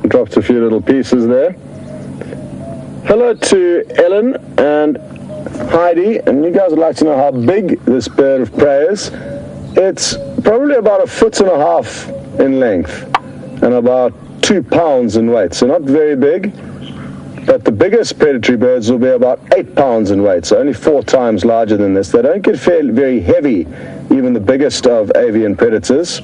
Dropped a few little pieces there. Hello to Ellen and Heidi, and you guys would like to know how big this bird of prey is. It's probably about 1.5 feet in length and about 2 pounds in weight, so not very big, but the biggest predatory birds will be about 8 pounds in weight, so only 4 times larger than this. They don't get very heavy, even the biggest of avian predators,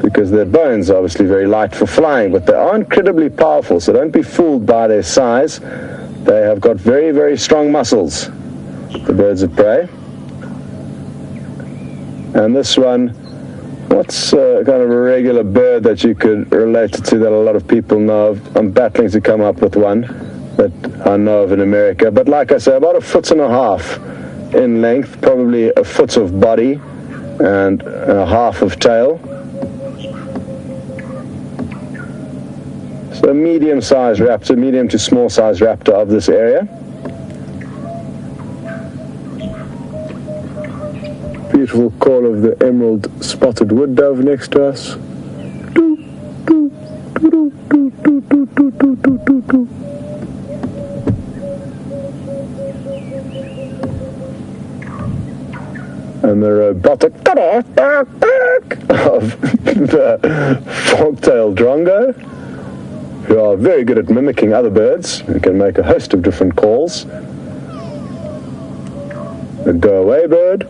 because their bones are obviously very light for flying, but they are incredibly powerful, so don't be fooled by their size. They have got very strong muscles, the birds of prey. And this one, what's kind of a regular bird that you could relate it to that a lot of people know of? I'm battling to come up with one that I know of in America, but like I say, about 1.5 feet in length, probably 1 foot of body and 1/2 of tail. So a medium-sized raptor, medium to small-sized raptor of this area. Beautiful call of the emerald spotted wood dove next to us. And the robotic of the fork-tailed drongo, who are very good at mimicking other birds and can make a host of different calls. The go-away bird.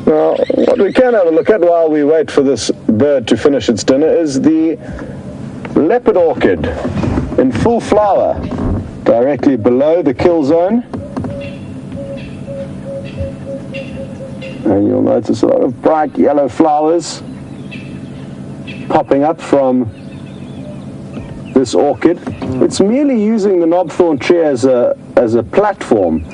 Now, what we can have a look at while we wait for this bird to finish its dinner is the leopard orchid in full flower, directly below the kill zone. And you'll notice a lot of bright yellow flowers popping up from this orchid. It's merely using the knobthorn tree as a platform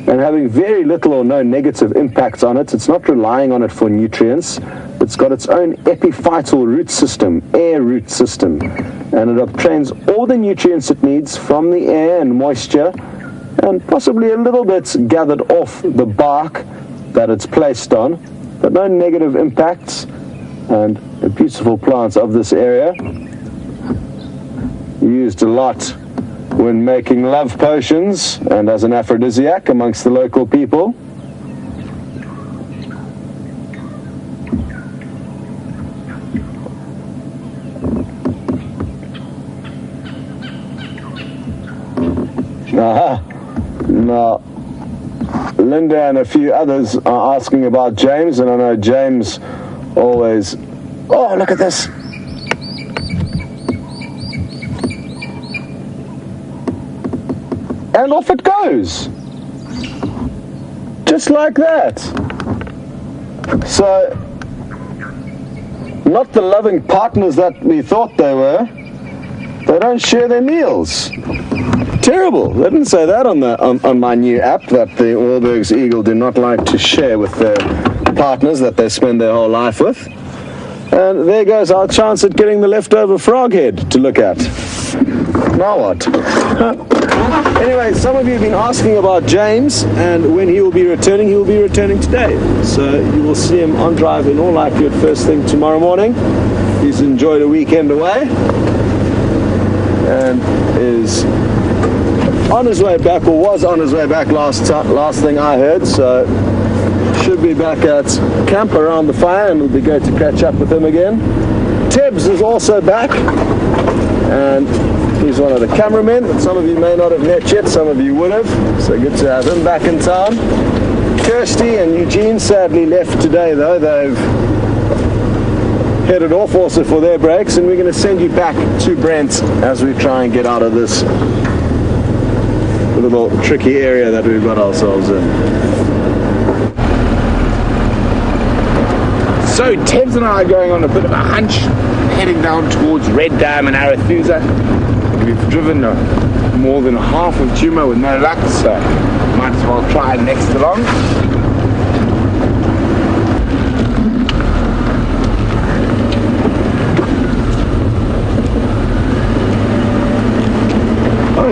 and having very little or no negative impacts on it. It's not relying on it for nutrients. It's got its own epiphytal root system, air root system, and it obtains all the nutrients it needs from the air and moisture, and possibly a little bit gathered off the bark that it's placed on, but no negative impacts. And the beautiful plants of this area, used a lot when making love potions and as an aphrodisiac amongst the local people. Now, Linda and a few others are asking about James, and I know James always... Oh, look at this! And off it goes! Just like that! So, not the loving partners that we thought they were. They don't share their meals. Terrible. They didn't say that on my new app, that the Wahlberg's eagle do not like to share with their partners that they spend their whole life with. And there goes our chance at getting the leftover frog head to look at. Now what? Anyway, some of you have been asking about James and when he will be returning. He will be returning today. So you will see him on drive in all likelihood first thing tomorrow morning. He's enjoyed a weekend away and is on his way back, or was on his way back last thing I heard, so should be back at camp around the fire, and it'll be great to catch up with him again. Tibbs is also back, and he's one of the cameramen that some of you may not have met yet, some of you would have, so good to have him back in town. Kirsty and Eugene sadly left today though. They've headed off also for their breaks, and we're going to send you back to Brent as we try and get out of this little tricky area that we've got ourselves in. So Tebs and I are going on a bit of a hunch, heading down towards Red Dam and Arathusa. We've driven more than half of Djuma with no luck, so might as well try next along.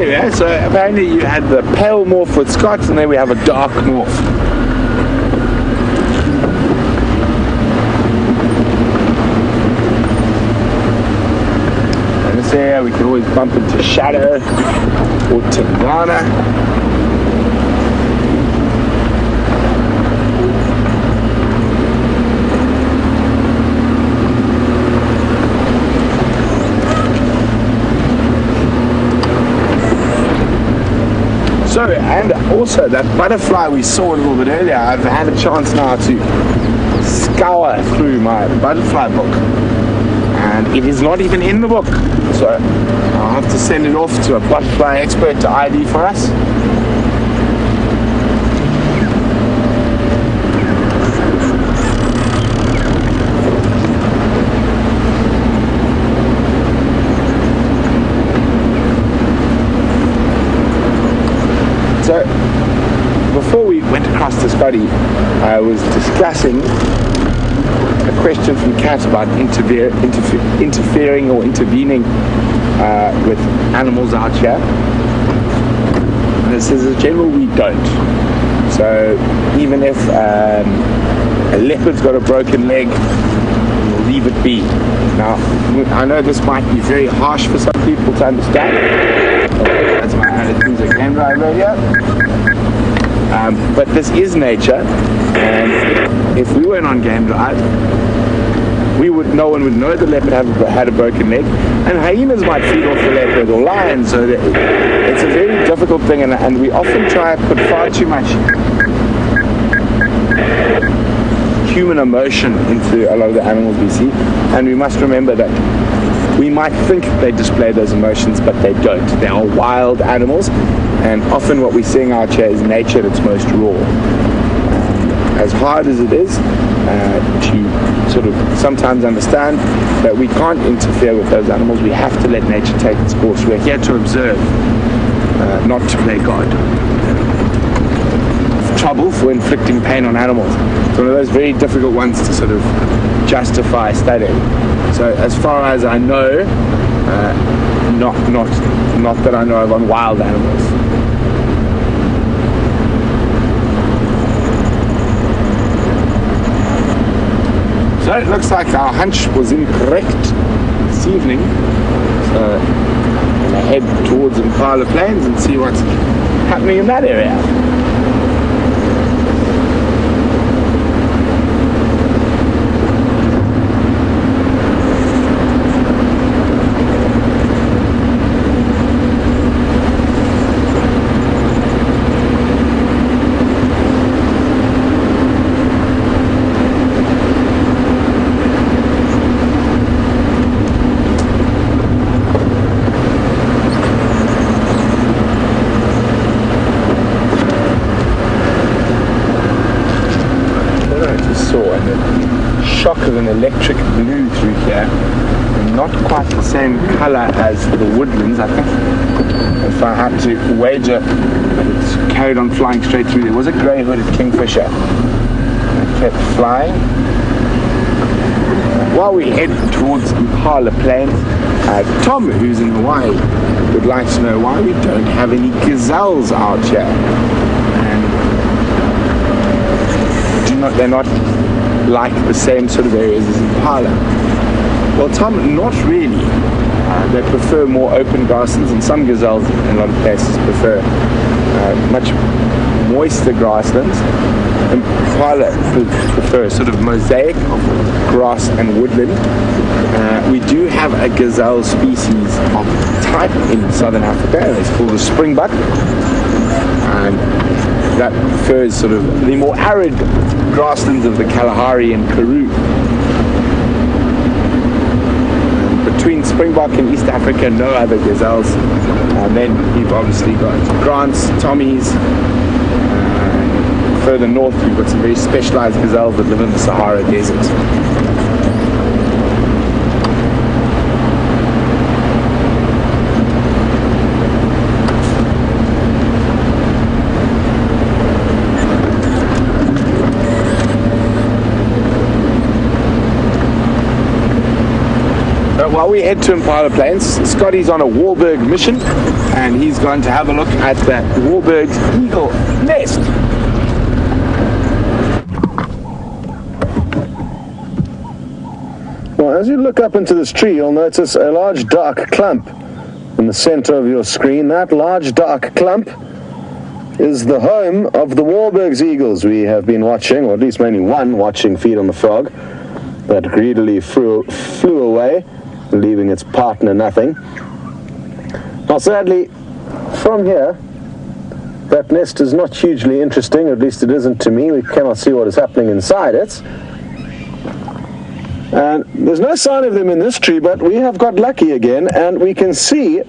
Anyway, so apparently you had the pale morph with Scots, and then we have a dark morph. this area, we can always bump into Shadow or Tingana. So, and also that butterfly we saw a little bit earlier, I've had a chance now to scour through my butterfly book, and it is not even in the book. So I'll have to send it off to a butterfly expert to ID for us. So before we went across to Scotty, I was discussing a question from Kat about interfering or intervening with animals out here. And it says, as general, we don't. So even if a leopard's got a broken leg, we'll leave it be. Now, I know this might be very harsh for some people to understand. That's my Arathusa game drive radio. But this is nature, and if we weren't on game drive, no one would know the leopard had a broken leg, and hyenas might feed off the leopard or lions. So it's a very difficult thing, and we often try to put far too much human emotion into a lot of the animals we see, and we must remember that we might think they display those emotions, but they don't. They are wild animals, and often what we're seeing out here is nature at its most raw. As hard as it is to sort of sometimes understand that we can't interfere with those animals, we have to let nature take its course. We're here to observe, not to play God. Trouble for inflicting pain on animals. It's one of those very difficult ones to sort of justify studying. So as far as I know, not that I know of on wild animals. So it looks like our hunch was incorrect this evening. So I'm going to head towards Impala Plains and see what's happening in that area. Shock of an electric blue through here, and not quite the same color as the woodlands. I think if I had to wager that it's carried on flying straight through. There was a grey-hooded kingfisher that kept flying. While we head towards Impala Plains, Tom, who's in Hawaii, would like to know why we don't have any gazelles out here. And they're not like the same sort of areas as Impala. Well, Tom, not really. They prefer more open grasslands, and some gazelles in a lot of places prefer much moister grasslands. Impala prefer a sort of mosaic of grass and woodland. We do have a gazelle species of type in southern Africa, and it's called the springbuck. And that prefers sort of the more arid grasslands of the Kalahari and Karoo. Between springbok and East Africa, no other gazelles. And then you've obviously got Grants, Tommies. Further north, you've got some very specialized gazelles that live in the Sahara Desert. While we head to Impala Plains, Scotty's on a Wahlberg mission, and he's going to have a look at the Wahlberg's eagle nest. Well, as you look up into this tree, you'll notice a large dark clump in the center of your screen. That large dark clump is the home of the Wahlberg's eagles we have been watching, or at least mainly one watching feed on the frog that greedily flew away, leaving its partner nothing. Now sadly, from here, that nest is not hugely interesting, or at least it isn't to me. We cannot see what is happening inside it. And there's no sign of them in this tree, but we have got lucky again, and we can see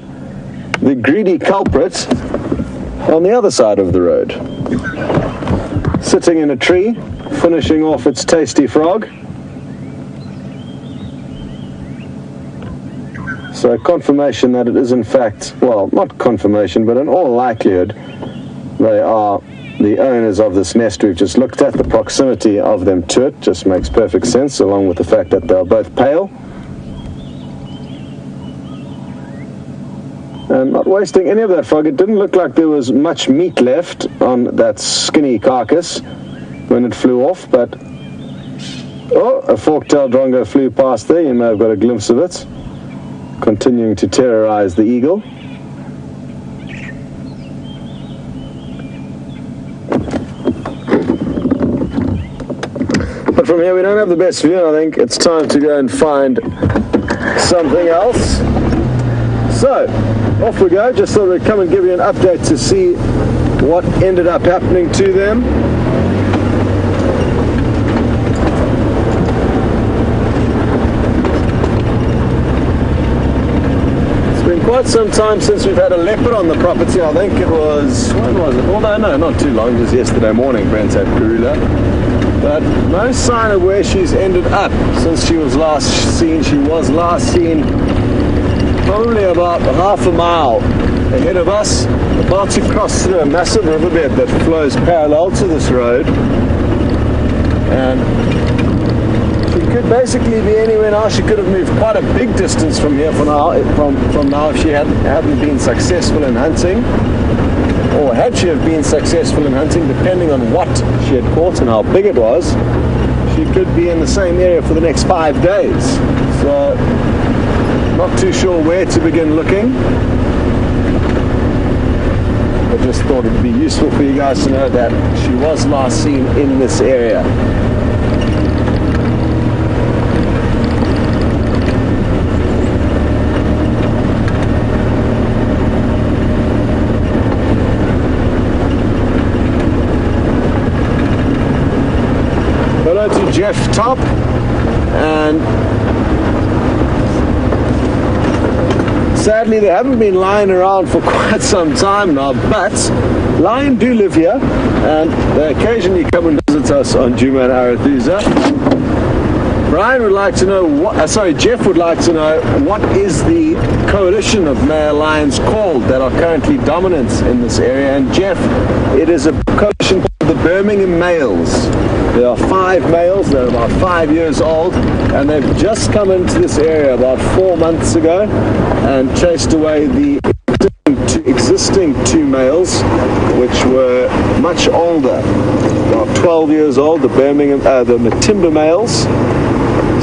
the greedy culprit on the other side of the road, sitting in a tree, finishing off its tasty frog. So confirmation that it is in fact, well, not confirmation, but in all likelihood, they are the owners of this nest we've just looked at. The proximity of them to it just makes perfect sense, along with the fact that they're both pale. And not wasting any of that frog. It didn't look like there was much meat left on that skinny carcass when it flew off, but oh, a fork-tailed drongo flew past there. You may have got a glimpse of it, continuing to terrorize the eagle. But from here we don't have the best view, and I think it's time to go and find something else. So, off we go. Just thought we'd come and give you an update to see what ended up happening to them. It's been quite some time since we've had a leopard on the property. I think it was, when was it? Although no, not too long. It was yesterday morning, Brent had Karula. But no sign of where she's ended up since she was last seen. She was last seen probably about half a mile ahead of us, about to cross through a massive riverbed that flows parallel to this road. And she could basically be anywhere now. She could have moved quite a big distance from here from now if she hadn't been successful in hunting. Or had she have been successful in hunting, depending on what she had caught and how big it was, she could be in the same area for the next 5 days. So, not too sure where to begin looking. I just thought it would be useful for you guys to know that she was last seen in this area. Hello to Jeff Top, and sadly they haven't been lying around for quite some time now, but lion do live here, and they occasionally come and visit us on Djuma and Arathusa. Brian would like to know Jeff would like to know what is the coalition of male lions called that are currently dominant in this area. And Jeff, it is a coalition called the Birmingham Males. There are 5 males, they're about 5 years old, and they've just come into this area about 4 months ago and chased away the existing 2 males, which were much older, about 12 years old, the Matimba males.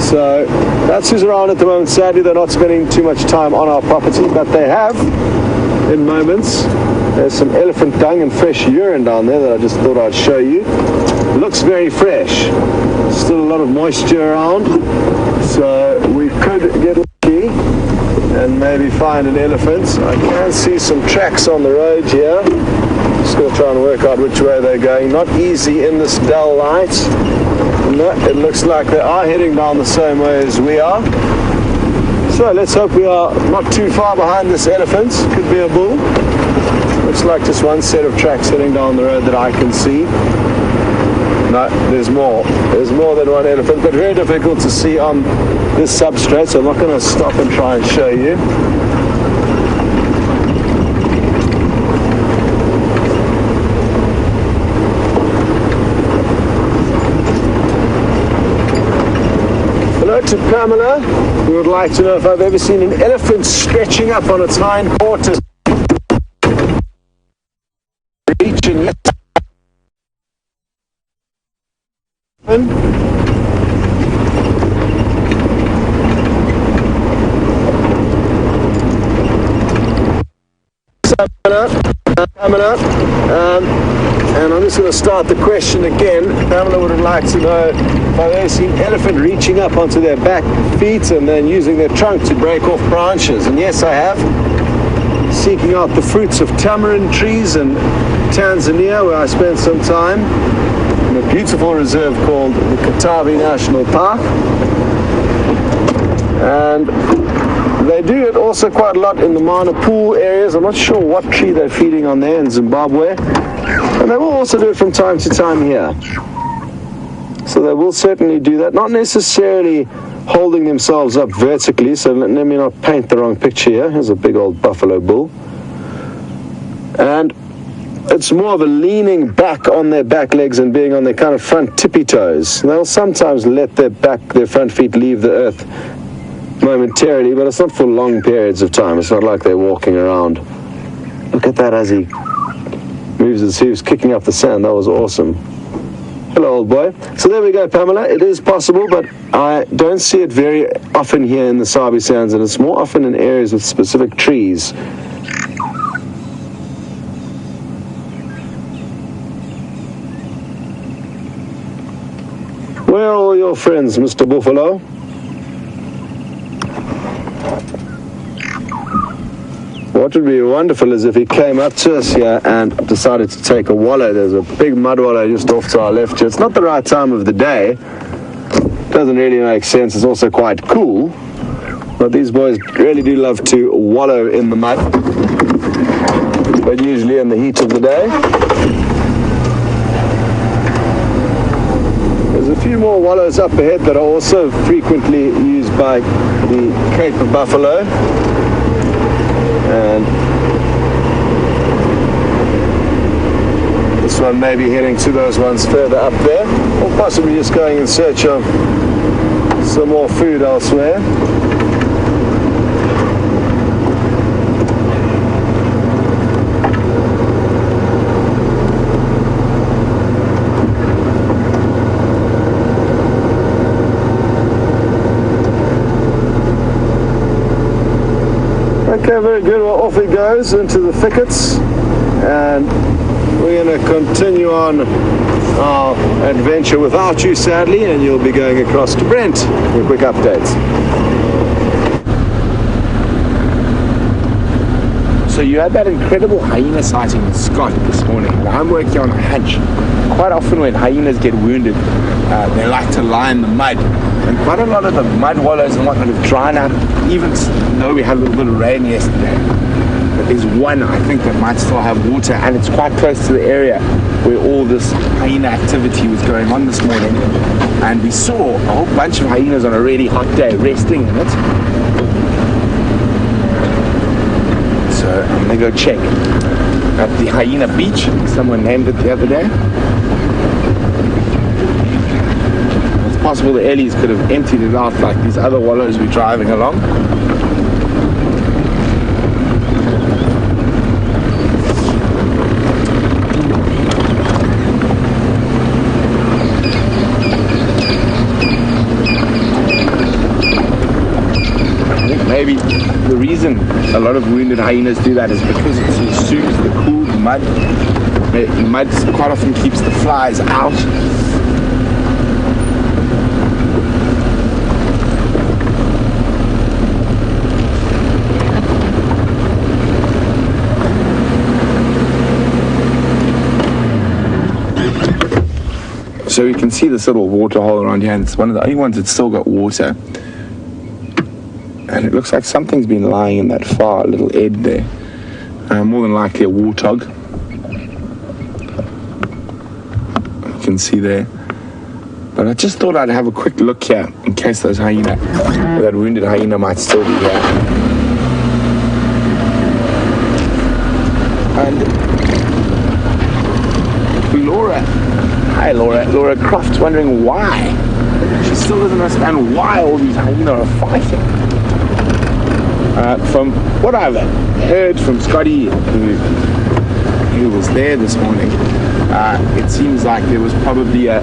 So that's who's around at the moment. Sadly, they're not spending too much time on our property, but they have in moments. There's some elephant dung and fresh urine down there that I just thought I'd show you. Looks very fresh. Still a lot of moisture around, so we could get lucky and maybe find an elephant. I can see some tracks on the road here. Just going to try and work out which way they're going. Not easy in this dull light. No, it looks like they are heading down the same way as we are. So let's hope we are not too far behind this elephant. Could be a bull. Looks like just one set of tracks heading down the road that I can see. No, there's more. There's more than one elephant, but very difficult to see on this substrate, so I'm not going to stop and try and show you. Hello to Pamela, who would like to know if I've ever seen an elephant stretching up on its hind quarters. Reaching. Pamela, and I'm just going to start the question again. Pamela would have liked to know if I've ever seen elephant reaching up onto their back feet and then using their trunk to break off branches. And yes, I have. Seeking out the fruits of tamarind trees in Tanzania, where I spent some time in a beautiful reserve called the Katavi National Park. And they do it also quite a lot in the Mana Pool areas. I'm not sure what tree they're feeding on there in Zimbabwe. And they will also do it from time to time here. So they will certainly do that. Not necessarily holding themselves up vertically, so let me not paint the wrong picture here. Here's a big old buffalo bull. And it's more of a leaning back on their back legs and being on their kind of front tippy toes. They'll sometimes let their front feet leave the earth momentarily, but it's not for long periods of time. It's not like they're walking around. Look at that as he moves his hooves, kicking up the sand. That was awesome. Hello, old boy. So there we go, Pamela. It is possible, but I don't see it very often here in the Sabi Sands, and it's more often in areas with specific trees. Where are all your friends, Mr. Buffalo? What would be wonderful is if he came up to us here and decided to take a wallow. There's a big mud wallow just off to our left here. It's not the right time of the day. Doesn't really make sense. It's also quite cool. But these boys really do love to wallow in the mud. But usually in the heat of the day. There's a few more wallows up ahead that are also frequently used by the Cape of Buffalo. And this one may be heading to those ones further up there, or possibly just going in search of some more food elsewhere. Okay, very good. Well, off he goes into the thickets, and we're going to continue on our adventure without you, sadly, and you'll be going across to Brent for quick updates. So you had that incredible hyena sighting in Scott this morning, and I'm working on a hunch. Quite often when hyenas get wounded, they like to lie in the mud, and quite a lot of the mud wallows and whatnot have dried up, even though we had a little bit of rain yesterday. But there's one, I think, that might still have water, and it's quite close to the area where all this hyena activity was going on this morning. And we saw a whole bunch of hyenas on a really hot day resting in it. So I'm going to go check at the hyena beach. Someone named it the other day. It's possible the Ellies could have emptied it out like these other wallows we're driving along. Maybe the reason a lot of wounded hyenas do that is because it soothes the cool mud. Mud quite often keeps the flies out. So you can see this little water hole around here, and it's one of the only ones that's still got water. And it looks like something's been lying in that far little edge there. More than likely a warthog. You can see there. But I just thought I'd have a quick look here in case those hyena, that wounded hyena might still be here. And Laura Croft's wondering why. She still doesn't understand why all these hyena are fighting. From what I've heard from Scotty, who was there this morning, it seems like there was probably a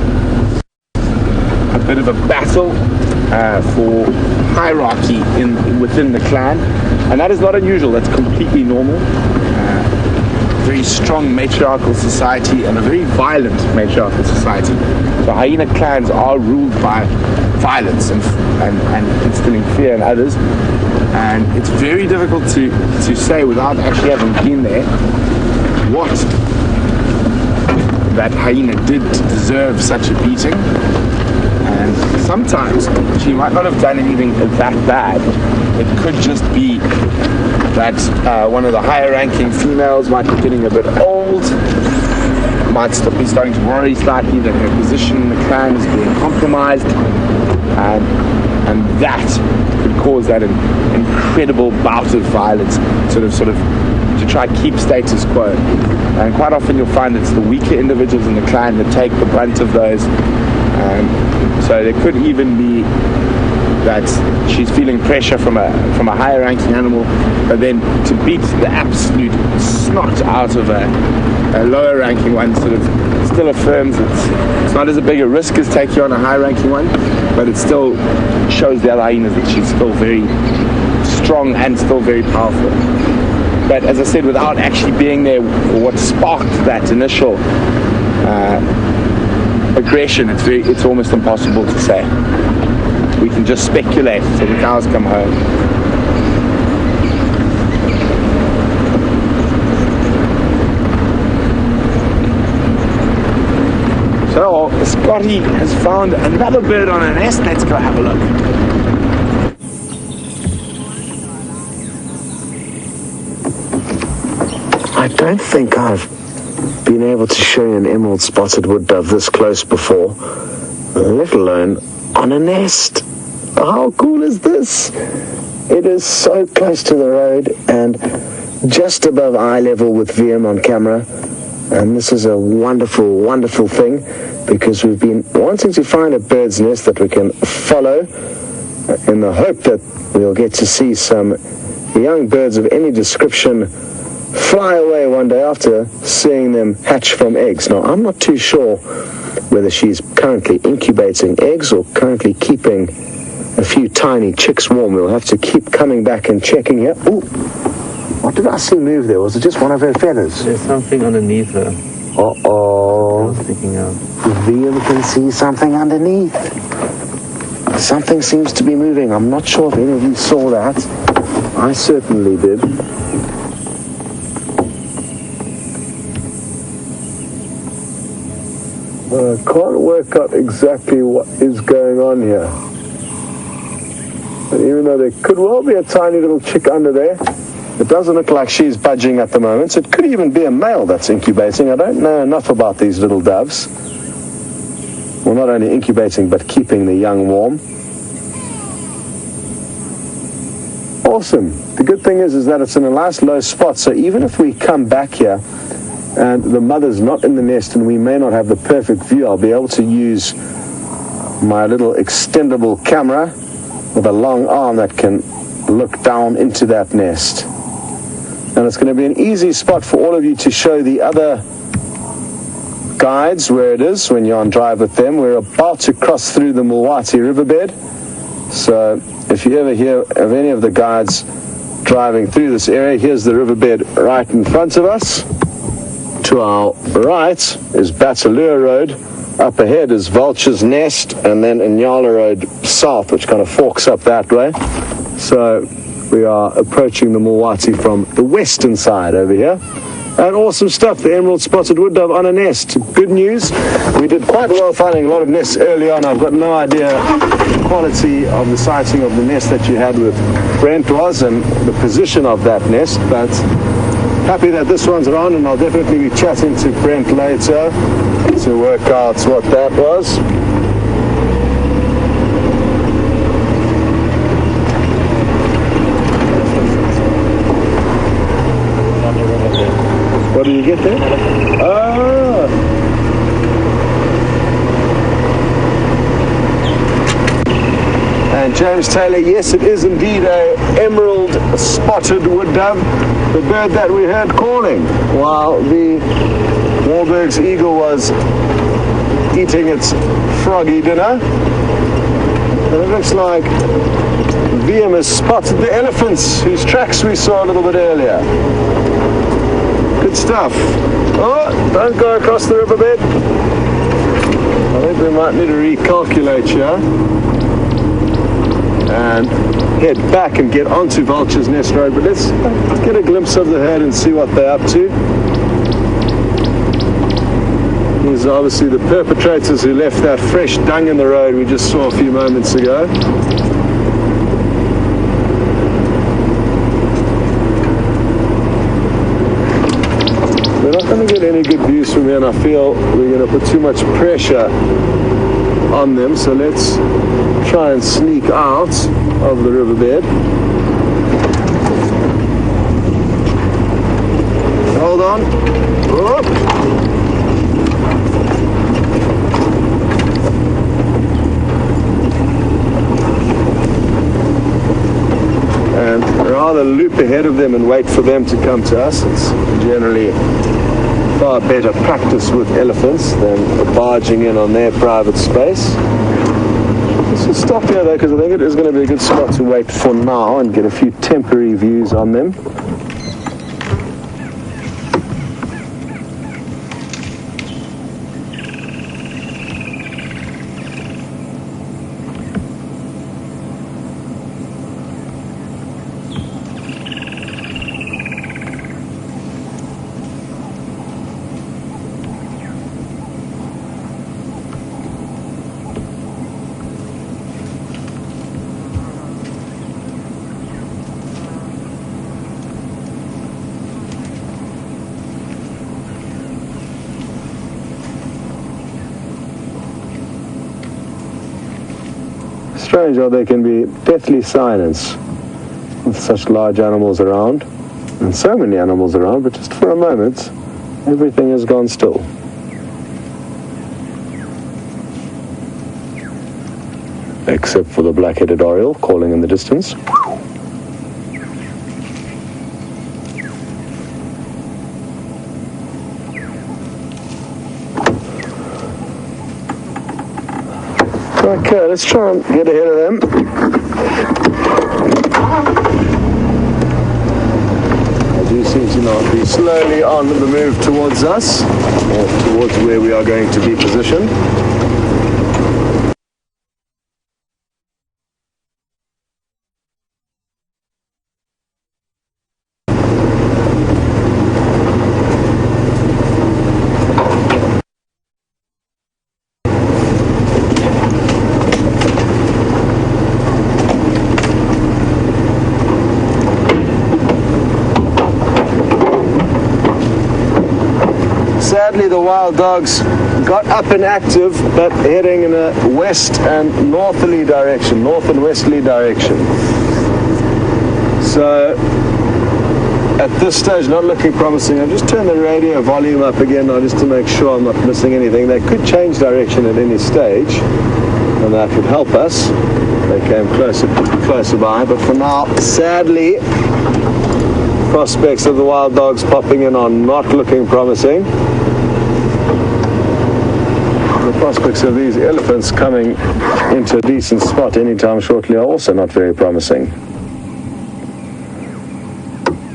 bit of a battle for hierarchy within the clan, and that is not unusual. That's completely normal. very strong matriarchal society and a very violent matriarchal society. So hyena clans are ruled by violence and instilling fear in others. And it's very difficult to say without actually having been there what that hyena did to deserve such a beating. And sometimes she might not have done anything that bad. It could just be that one of the higher ranking females might be getting a bit old, might be starting to worry slightly that her position in the clan is being compromised, and that could cause that incredible bout of violence, sort of to try to keep status quo. And quite often you'll find it's the weaker individuals in the clan that take the brunt of those. So there could even be that she's feeling pressure from a higher ranking animal, but then to beat the absolute snot out of a lower ranking one sort of still affirms it's not as big a risk as taking on a high ranking one, but it still shows the other hyenas that she's still very strong and still very powerful. But as I said, without actually being there, what sparked that initial aggression, it's almost impossible to say. We can just speculate till the cows come home. So Scotty has found another bird on a nest. Let's go have a look. I don't think I've been able to show you an emerald spotted wood dove this close before, let alone on a nest. How cool is this? It is so close to the road and just above eye level with VM on camera. And this is a wonderful, wonderful thing because we've been wanting to find a bird's nest that we can follow in the hope that we'll get to see some young birds of any description fly away one day after seeing them hatch from eggs. Now, I'm not too sure whether she's currently incubating eggs or currently keeping a few tiny chicks warm. We'll have to keep coming back and checking here. Ooh, what did I see move there? Was it just one of her feathers? There's something underneath her. Uh-oh. I was thinking of. Liam can see something underneath. Something seems to be moving. I'm not sure if any of you saw that. I certainly did. I can't work out exactly what is going on here. And even though there could well be a tiny little chick under there, it doesn't look like she's budging at the moment. So it could even be a male that's incubating. I don't know enough about these little doves. Well, not only incubating, but keeping the young warm. Awesome. The good thing is that it's in a nice low spot. So even if we come back here, and the mother's not in the nest and we may not have the perfect view, I'll be able to use my little extendable camera with a long arm that can look down into that nest. And it's going to be an easy spot for all of you to show the other guides where it is when you're on drive with them. We're about to cross through the Mulwati riverbed. So if you ever hear of any of the guides driving through this area, here's the riverbed right in front of us. To our right is Batalua Road. Up ahead is Vulture's Nest, and then Inyala Road south, which kind of forks up that way. So we are approaching the Mulwati from the western side over here. And awesome stuff, the emerald spotted wood dove on a nest. Good news. We did quite well finding a lot of nests early on. I've got no idea the quality of the sighting of the nest that you had with Brent was and the position of that nest, but happy that this one's around, and I'll definitely be chatting to Brent later to work out what that was. What do you get there? Ah! And James Taylor, yes, it is indeed a emerald spotted wood dove, the bird that we heard calling while the Wahlberg's eagle was eating its froggy dinner. And it looks like VM has spotted the elephants whose tracks we saw a little bit earlier. Good stuff. Oh, don't go across the riverbed. I think we might need to recalculate here and head back and get onto Vulture's Nest Road. But let's get a glimpse of the herd and see what they're up to. These are obviously the perpetrators who left that fresh dung in the road we just saw a few moments ago. We're not going to get any good views from here, and I feel we're going to put too much pressure on them, so let's try and sneak out of the riverbed. Hold on. Whoop. And rather loop ahead of them and wait for them to come to us. It's generally far better practice with elephants than barging in on their private space. Let's just stop here though, because I think it is going to be a good spot to wait for now and get a few temporary views on them. Strange how there can be deathly silence with such large animals around, and so many animals around, but just for a moment, everything has gone still. Except for the black-headed oriole calling in the distance. Okay, let's try and get ahead of them. They do seem to now be slowly on the move towards us, or towards where we are going to be positioned. Sadly, the wild dogs got up and active, but heading in a west and northerly direction, north and westerly direction. So, at this stage, not looking promising. I've just turned the radio volume up again now just to make sure I'm not missing anything. They could change direction at any stage, and that would help us. They came closer by, but for now, sadly, prospects of the wild dogs popping in are not looking promising. The prospects of these elephants coming into a decent spot anytime shortly are also not very promising.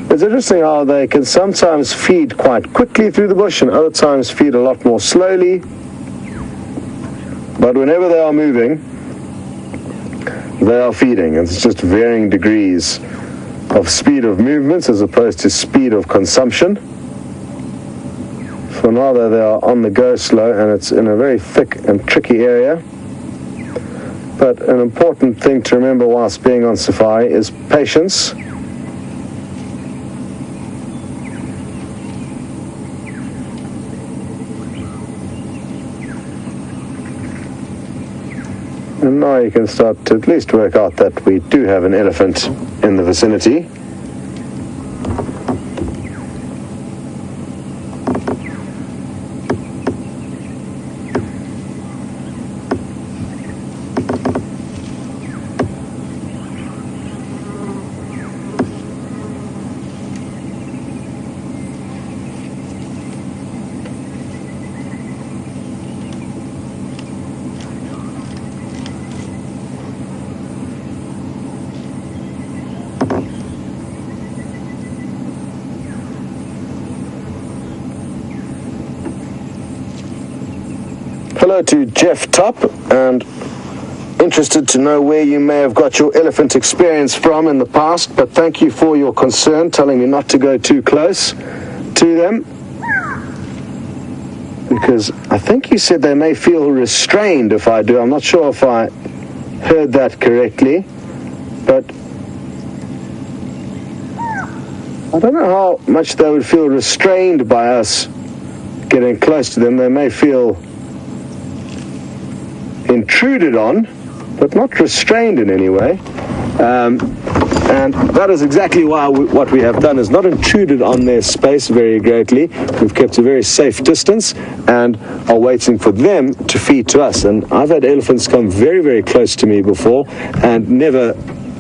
It's interesting how they can sometimes feed quite quickly through the bush and other times feed a lot more slowly. But whenever they are moving, they are feeding. It's just varying degrees of speed of movement as opposed to speed of consumption. For now though, they are on the go slow, and it's in a very thick and tricky area. But an important thing to remember whilst being on safari is patience. And now you can start to at least work out that we do have an elephant in the vicinity. hello to Jeff Top, and interested to know where you may have got your elephant experience from in the past, but thank you for your concern, telling me not to go too close to them, because I think you said they may feel restrained if I do. I'm not sure if I heard that correctly, but I don't know how much they would feel restrained by us getting close to them. They may feel intruded on, but not restrained in any way. And that is exactly why what we have done is not intruded on their space very greatly. We've kept a very safe distance and are waiting for them to feed to us. And I've had elephants come very, very close to me before and never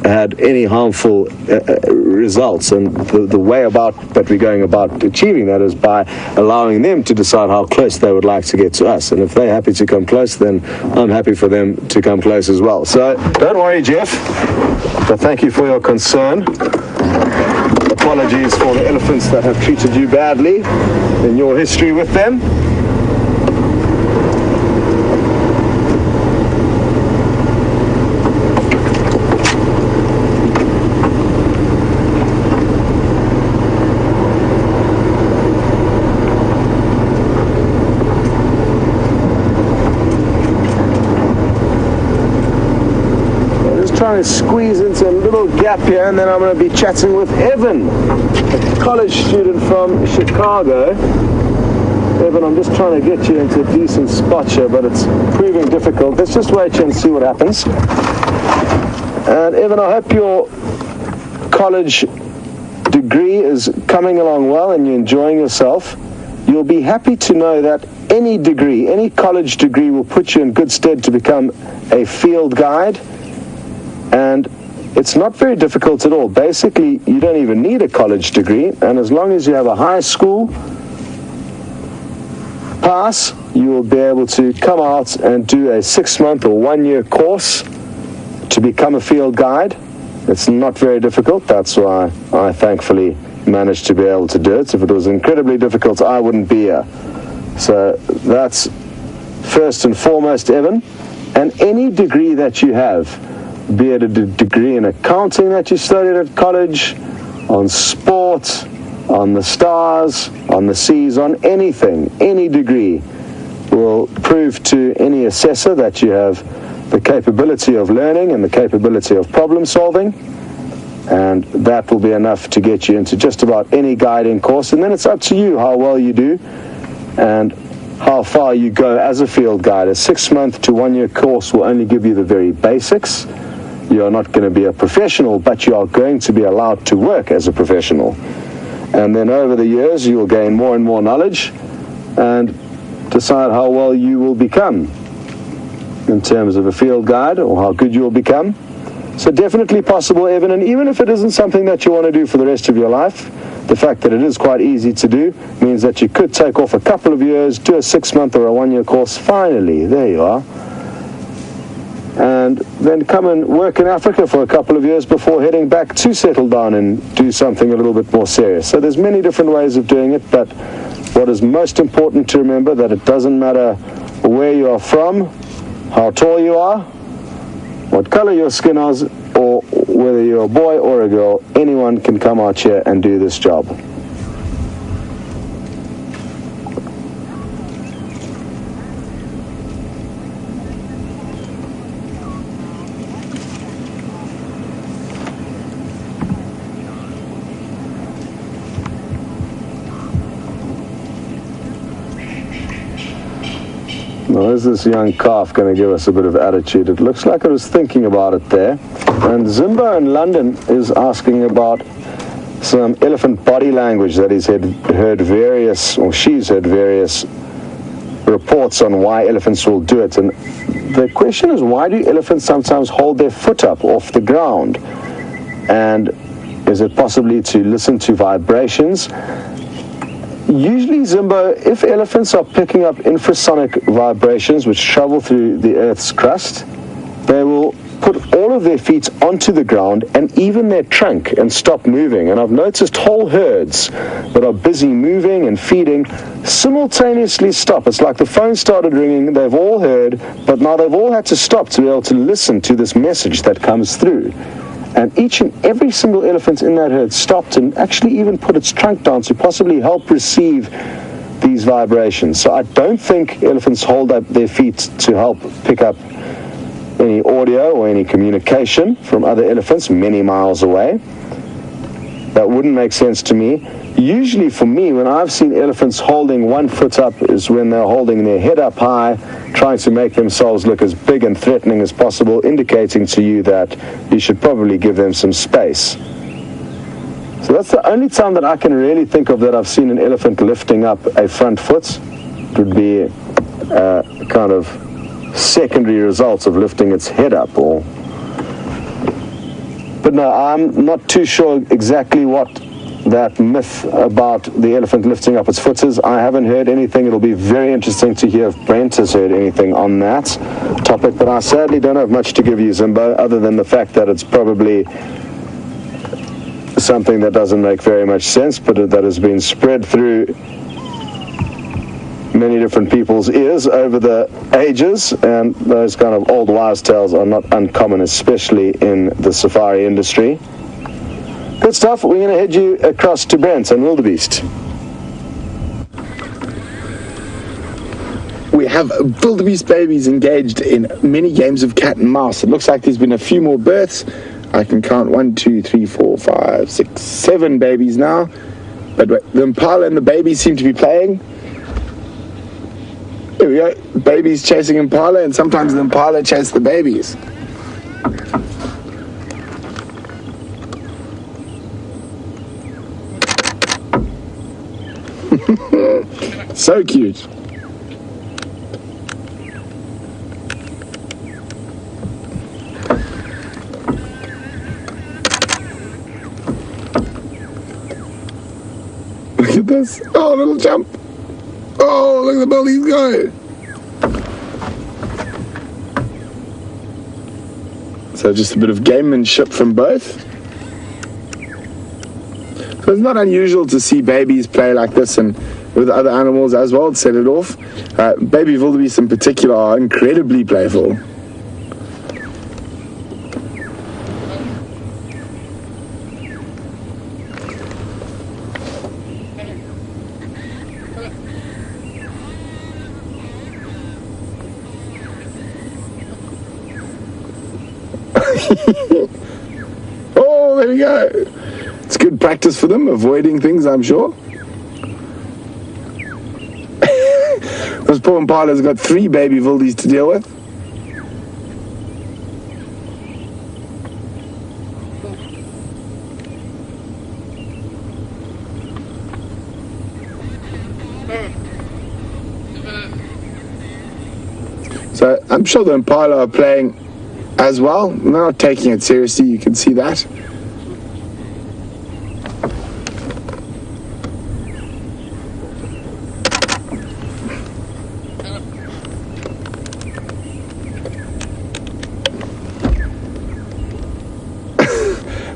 had any harmful results. And the way about that we're going about achieving that is by allowing them to decide how close they would like to get to us. And if they're happy to come close, then I'm happy for them to come close as well. So don't worry, Jeff, but thank you for your concern. Apologies for the elephants that have treated you badly in your history with them. Trying to squeeze into a little gap here, and then I'm going to be chatting with Evan, a college student from Chicago. Evan, I'm just trying to get you into a decent spot here, but it's proving difficult. Let's just wait here and see what happens. And Evan, I hope your college degree is coming along well and you're enjoying yourself. You'll be happy to know that any degree, any college degree, will put you in good stead to become a field guide. And it's not very difficult at all. Basically, you don't even need a college degree, and as long as you have a high school pass, you will be able to come out and do a 6-month or 1-year course to become a field guide. It's not very difficult. That's why I thankfully managed to be able to do it. If it was incredibly difficult, I wouldn't be here. So that's first and foremost, Evan. And any degree that you have, be it a degree in accounting that you studied at college, on sport, on the stars, on the seas, on anything, any degree will prove to any assessor that you have the capability of learning and the capability of problem solving, and that will be enough to get you into just about any guiding course. And then it's up to you how well you do and how far you go as a field guide. A 6-month to 1-year course will only give you the very basics. You are not going to be a professional, but you are going to be allowed to work as a professional. And then over the years, you will gain more and more knowledge and decide how well you will become in terms of a field guide, or how good you will become. So definitely possible, Evan, and even if it isn't something that you want to do for the rest of your life, the fact that it is quite easy to do means that you could take off a couple of years, do a 6-month or a 1-year course. Finally, there you are. And then come and work in Africa for a couple of years before heading back to settle down and do something a little bit more serious. So there's many different ways of doing it, but what is most important to remember, that it doesn't matter where you are from, how tall you are, what color your skin is, or whether you're a boy or a girl, anyone can come out here and do this job. Now, is this young calf going to give us a bit of attitude? It looks like it was thinking about it there. And Zimbo in London is asking about some elephant body language that he's heard various, or she's heard various reports on why elephants will do it. And the question is, why do elephants sometimes hold their foot up off the ground? And is it possibly to listen to vibrations? Usually, Zimbo, if elephants are picking up infrasonic vibrations which travel through the Earth's crust, they will put all of their feet onto the ground and even their trunk and stop moving. And I've noticed whole herds that are busy moving and feeding simultaneously stop. It's like the phone started ringing, they've all heard, but now they've all had to stop to be able to listen to this message that comes through. And each and every single elephant in that herd stopped and actually even put its trunk down to possibly help receive these vibrations. So I don't think elephants hold up their feet to help pick up any audio or any communication from other elephants many miles away. That wouldn't make sense to me. Usually for me, when I've seen elephants holding one foot up is when they're holding their head up high, trying to make themselves look as big and threatening as possible, indicating to you that you should probably give them some space. So that's the only time that I can really think of that I've seen an elephant lifting up a front foot. It would be kind of secondary results of lifting its head up. But no, I'm not too sure exactly what that myth about the elephant lifting up its foot is. I haven't heard anything. It'll be very interesting to hear if Brent has heard anything on that topic, but I sadly don't have much to give you, Zimbo, other than the fact that it's probably something that doesn't make very much sense, but that has been spread through many different people's ears over the ages, and those kind of old wives' tales are not uncommon, especially in the safari industry. Good stuff. We're going to head you across to Brent and Wildebeest. We have wildebeest babies engaged in many games of cat and mouse. It looks like there's been a few more births. I can count 1, 2, 3, 4, 5, 6, 7 babies now. But the impala and the babies seem to be playing. Here we go. Babies chasing impala, and sometimes the impala chase the babies. So cute. Look at this. Oh, little jump. Oh, look at the bill he's going. So just a bit of gamemanship from both. So it's not unusual to see babies play like this and with other animals as well to set it off. Baby wildebeest in particular are incredibly playful. Oh, there we go. It's good practice for them, avoiding things, I'm sure. This poor impala's got 3 baby wildies to deal with. So I'm sure the impala are playing as well. They're not taking it seriously, you can see that.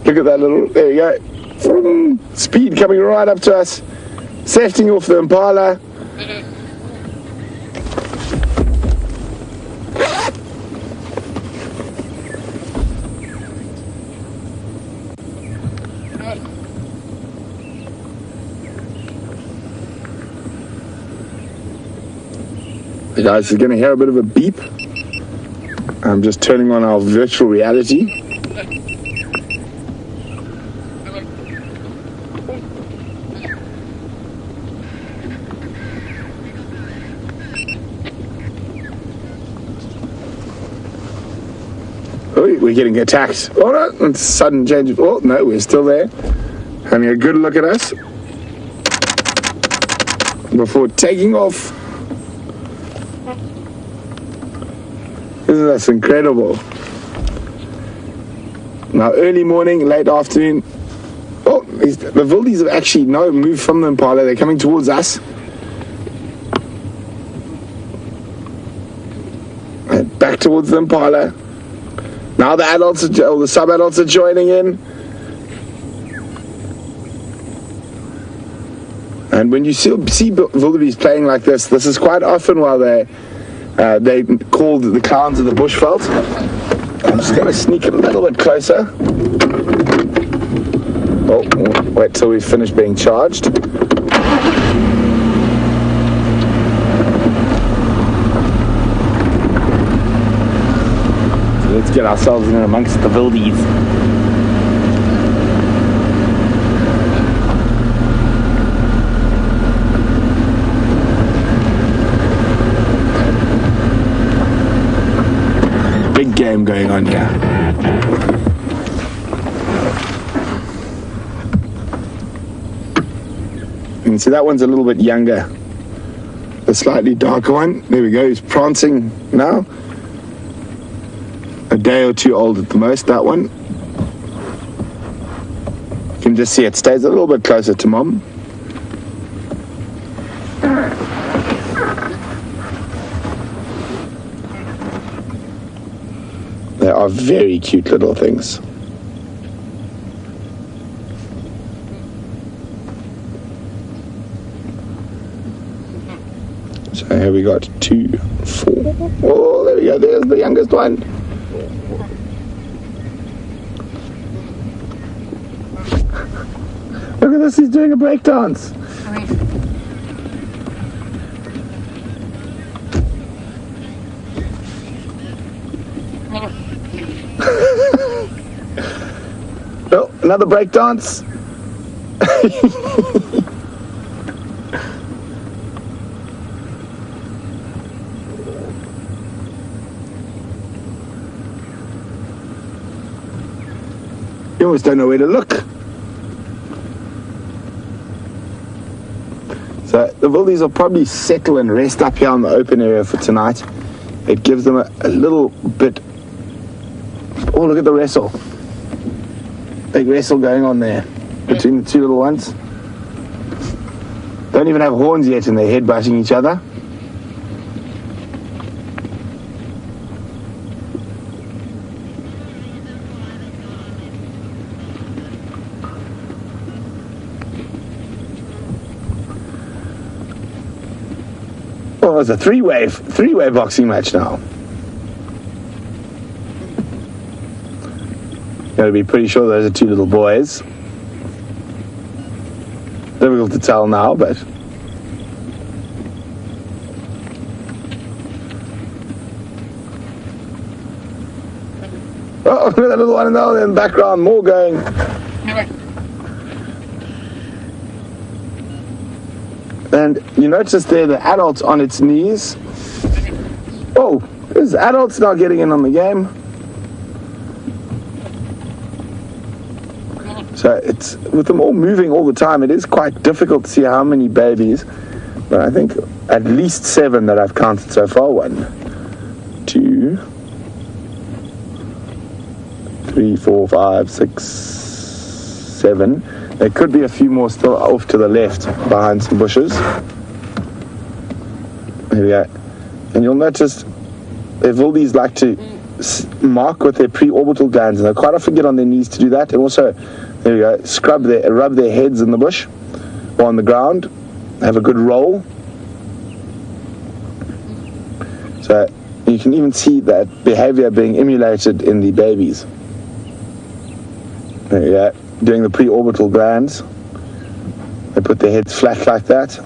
Look at that little, there you go. Speed coming right up to us. Setting off the impala. You guys are going to hear a bit of a beep. I'm just turning on our virtual reality. Oh, we're getting attacked. Oh no, it's a sudden change of, oh no, we're still there. Having a good look at us before taking off. Isn't that incredible? Now early morning, late afternoon. Oh, the wildies have actually moved from the impala. They're coming towards us. And back towards the impala. Now the adults, or the sub-adults are joining in. And when you see wildebeest playing like this is quite often while they called the clowns of the bushveld. I'm just going to sneak a little bit closer. Oh, wait till we finish being charged. So let's get ourselves in amongst the wildies. Big game going on here. You can see that one's a little bit younger. The slightly darker one. There we go. He's prancing now. A day or two old at the most, that one. You can just see it stays a little bit closer to mom. They are very cute little things. So here we got 2, 4. Oh, there we go. There's the youngest one. Look at this. He's doing a break dance. Oh, another break dance. You always don't know where to look. So the wildies will probably settle and rest up here on the open area for tonight. It gives them a little bit. Oh, look at the wrestle. Big wrestle going on there between the two little ones. Don't even have horns yet and they're head-butting each other. Oh, it's a three-way boxing match now. Got to be pretty sure those are two little boys. Difficult to tell now, but oh, look at that little one in the background, more going. And you notice there the adult's on its knees. Oh, there's adults now getting in on the game. So it's, with them all moving all the time, it is quite difficult to see how many babies, but I think at least 7 that I've counted so far. 1, 2, 3, 4, 5, 6, 7. There could be a few more still off to the left behind some bushes. There we go. And you'll notice the wildies like to mark with their pre-orbital glands, and they quite often get on their knees to do that. And also, there we go, rub their heads in the bush or on the ground, have a good roll. So you can even see that behavior being emulated in the babies. There we go, doing the pre-orbital glands. They put their heads flat like that.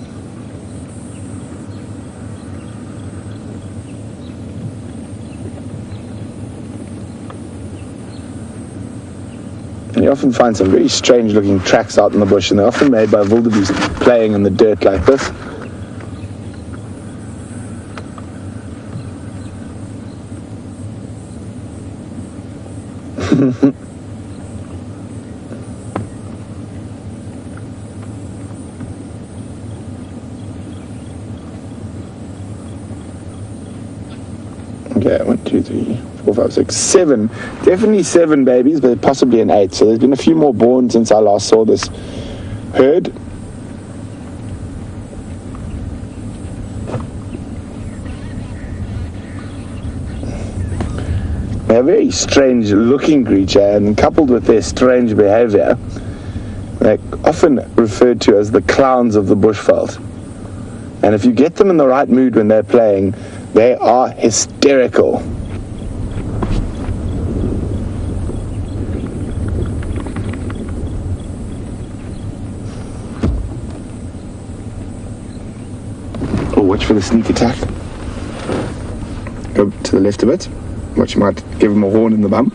And you often find some very strange looking tracks out in the bush, and they're often made by wildebeest playing in the dirt like this. Okay, 1, 2, 3, 4, 5, 6, 7. Definitely 7 babies, but possibly an 8. So there's been a few more born since I last saw this herd. They're a very strange looking creature, and coupled with their strange behavior, they're often referred to as the clowns of the bushveld. And if you get them in the right mood when they're playing, they are hysterical. Oh, watch for the sneak attack. Go to the left a bit. Watch, you might give him a horn in the bum.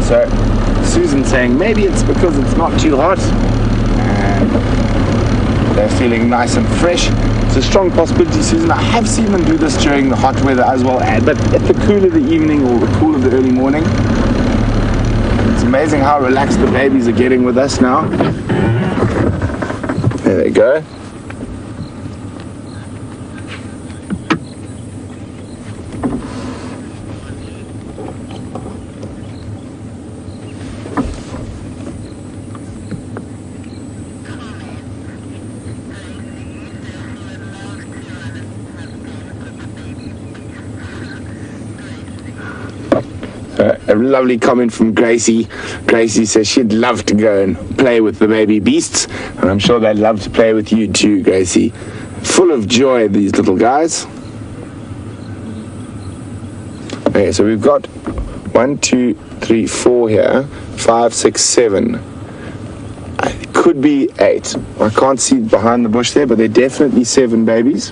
So, Susan's saying maybe it's because it's not too hot and they're feeling nice and fresh. It's a strong possibility, Susan. I have seen them do this during the hot weather as well, but at the cool of the evening or the cool of the early morning. It's amazing how relaxed the babies are getting with us now. There they go. A lovely comment from Gracie. Gracie says she'd love to go and play with the baby beasts, and I'm sure they'd love to play with you too, Gracie. Full of joy, these little guys. Okay, so we've got 1, 2, 3, 4 here, 5, 6, 7. It could be 8. I can't see behind the bush there, but they're definitely 7 babies.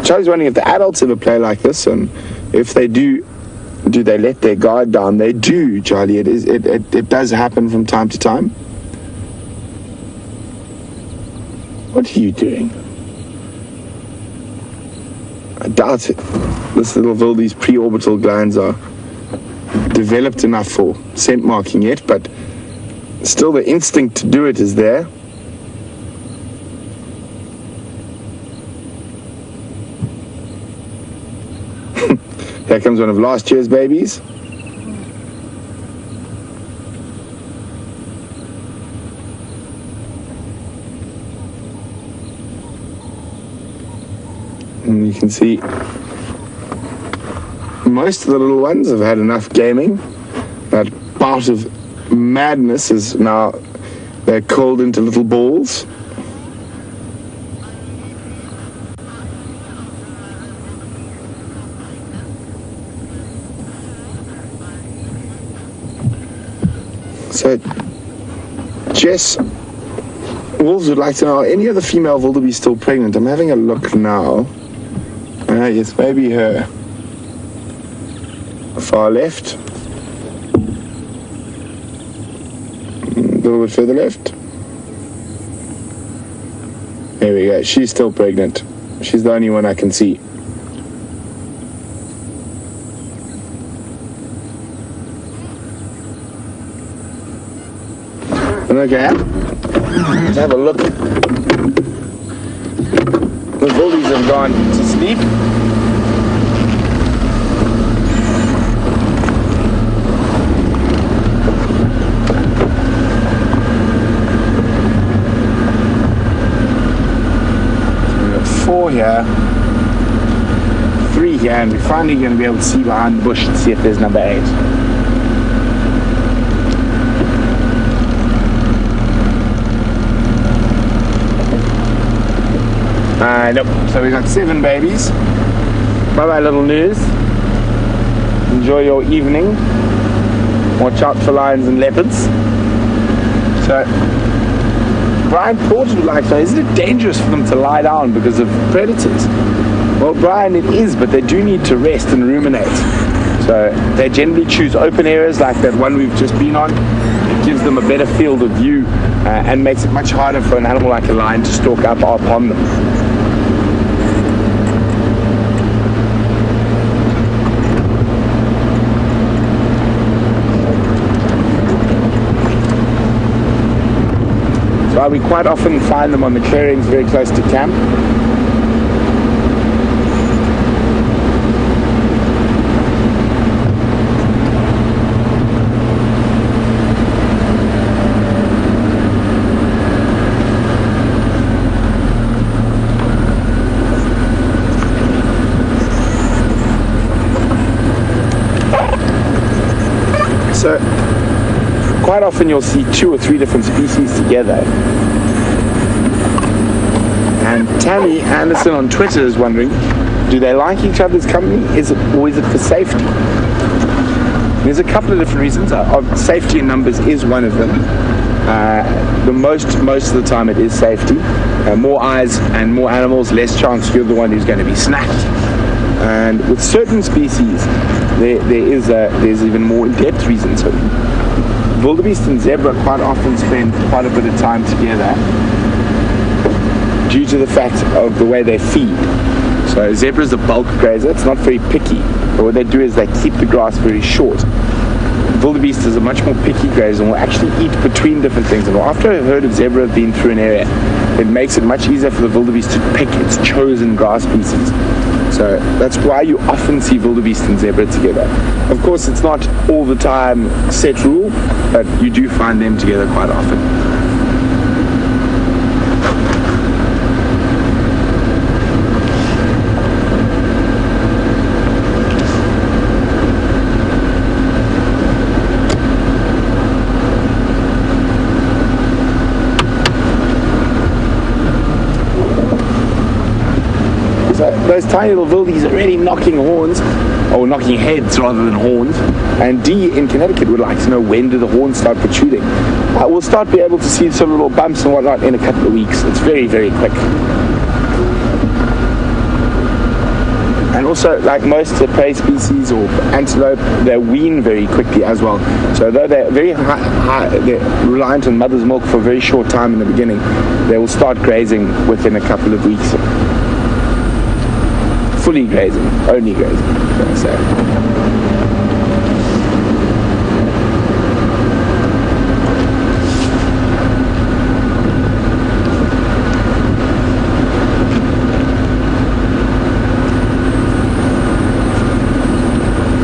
Charlie's wondering if the adults ever play like this, and if they do they let their guard down? They do, Charlie. It does happen from time to time. What are you doing? I doubt it. This little Wilde's pre-orbital glands are developed enough for scent marking yet, but still the instinct to do it is there. Here comes one of last year's babies. And you can see most of the little ones have had enough gaming. That bout of madness is now, they're curled into little balls. So, Jess, wolves would like to know, are any of the female wildebeest still pregnant? I'm having a look now. Yes, maybe her far left. A little bit further left. There we go, she's still pregnant. She's the only one I can see. Okay, let's have a look. The bullies have gone to sleep. So we've got 4 here, 3 here, and we're finally going to be able to see behind the bush and see if there's number 8. Nope. So we got 7 babies. Bye-bye, little news. Enjoy your evening. Watch out for lions and leopards. So, Brian Porter would like to know, isn't it dangerous for them to lie down because of predators? Well, Brian, it is, but they do need to rest and ruminate. So they generally choose open areas like that one we've just been on. gives them a better field of view and makes it much harder for an animal like a lion to stalk up upon them. So we quite often find them on the clearings very close to camp. So quite often you'll see 2 or 3 different species together. And Tammy Anderson on Twitter is wondering, do they like each other's company? Or is it for safety? There's a couple of different reasons. Safety in numbers is one of them. Most of the time it is safety. More eyes and more animals, less chance you're the one who's going to be snapped. And with certain species, there's even more in-depth reasons. So wildebeest and zebra quite often spend quite a bit of time together due to the fact of the way they feed. So zebra is a bulk grazer. It's not very picky, but what they do is they keep the grass very short. Wildebeest is a much more picky grazer and will actually eat between different things. And after a herd of zebra have been through an area, it makes it much easier for the wildebeest to pick its chosen grass species. So that's why you often see wildebeest and zebra together. Of course, it's not all the time set rule, but you do find them together quite often. Those tiny little wildies are really knocking horns, or knocking heads rather than horns. And Dee in Connecticut would like to know, when do the horns start protruding? We'll start be able to see some little bumps and whatnot in a couple of weeks. It's very, very quick. And also, like most prey species or antelope, they wean very quickly as well. So though they're very they're reliant on mother's milk for a very short time in the beginning, they will start grazing within a couple of weeks. Fully grazing, only grazing, can I say.